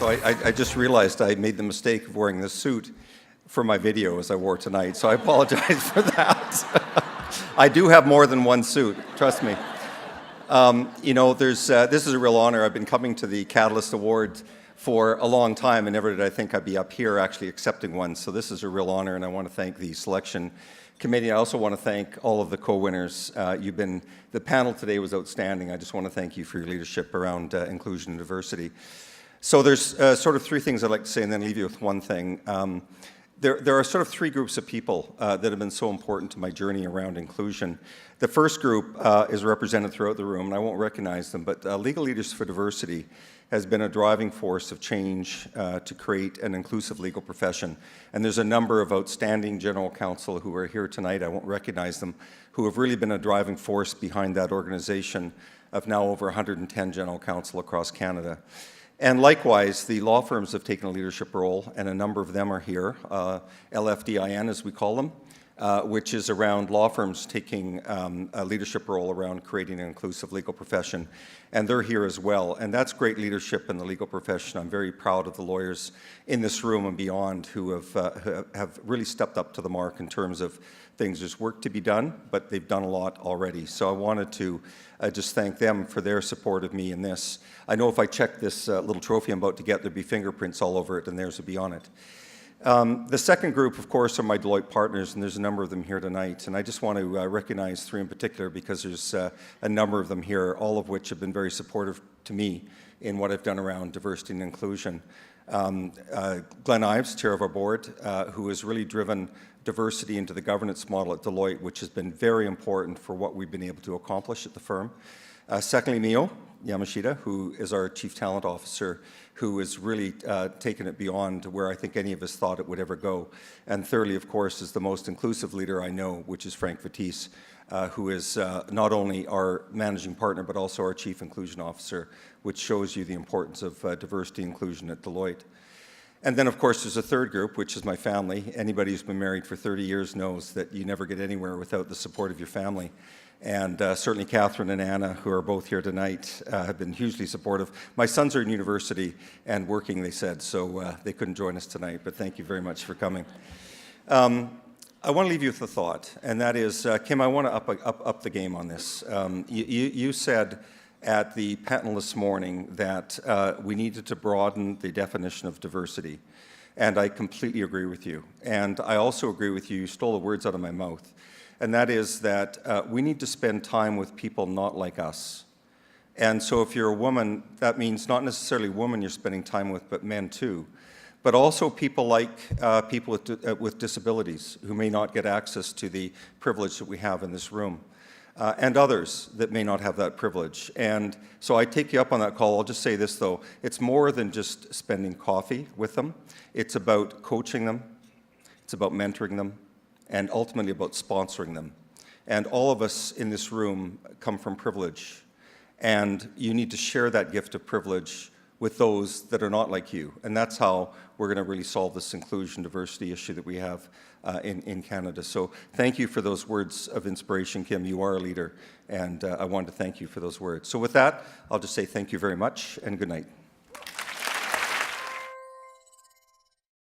So I just realized I made the mistake of wearing this suit for my video as I wore tonight, so I apologize for that. I do have more than one suit, trust me. This is a real honor. I've been coming to the Catalyst Award for a long time, and never did I think I'd be up here actually accepting one. So this is a real honor, and I want to thank the selection committee. I also want to thank all of the co-winners. The panel today was outstanding. I just want to thank you for your leadership around inclusion and diversity. So there's sort of three things I'd like to say, and then leave you with one thing. There are sort of three groups of people that have been so important to my journey around inclusion. The first group is represented throughout the room, and I won't recognize them, but Legal Leaders for Diversity has been a driving force of change to create an inclusive legal profession. And there's a number of outstanding general counsel who are here tonight, I won't recognize them, who have really been a driving force behind that organization of now over 110 general counsel across Canada. And likewise, the law firms have taken a leadership role, and a number of them are here, LFDIN as we call them, which is around law firms taking a leadership role around creating an inclusive legal profession. And they're here as well. And that's great leadership in the legal profession. I'm very proud of the lawyers in this room and beyond who have really stepped up to the mark in terms of things. There's work to be done, but they've done a lot already. So I wanted to just thank them for their support of me in this. I know if I check this little trophy I'm about to get, there'd be fingerprints all over it, and theirs would be on it. The second group, of course, are my Deloitte partners, and there's a number of them here tonight. And I just want to recognize three in particular because there's a number of them here, all of which have been very supportive to me in what I've done around diversity and inclusion. Glenn Ives, chair of our board, who has really driven diversity into the governance model at Deloitte, which has been very important for what we've been able to accomplish at the firm. Secondly, Mio Yamashita, who is our Chief Talent Officer, who has really taken it beyond where I think any of us thought it would ever go. And thirdly, of course, is the most inclusive leader I know, which is Frank Vatisse, who is not only our managing partner, but also our Chief Inclusion Officer, which shows you the importance of diversity and inclusion at Deloitte. And then, of course, there's a third group, which is my family. Anybody who's been married for 30 years knows that you never get anywhere without the support of your family. And certainly Catherine and Anna, who are both here tonight, have been hugely supportive. My sons are in university and working, they said, so they couldn't join us tonight, but thank you very much for coming. I want to leave you with a thought, and that is, Kim, I want to up the game on this. You said at the panel this morning that we needed to broaden the definition of diversity, and I completely agree with you. And I also agree with you, you stole the words out of my mouth, and that is that we need to spend time with people not like us. And so if you're a woman, that means not necessarily women you're spending time with, but men too. But also people like people with disabilities who may not get access to the privilege that we have in this room. And others that may not have that privilege. And so I take you up on that call. I'll just say this, though. It's more than just spending coffee with them. It's about coaching them. It's about mentoring them. And ultimately about sponsoring them. And all of us in this room come from privilege. And you need to share that gift of privilege with those that are not like you. And that's how we're going to really solve this inclusion diversity issue that we have in Canada. So thank you for those words of inspiration, Kim. You are a leader, and I wanted to thank you for those words. So with that, I'll just say thank you very much, and good night.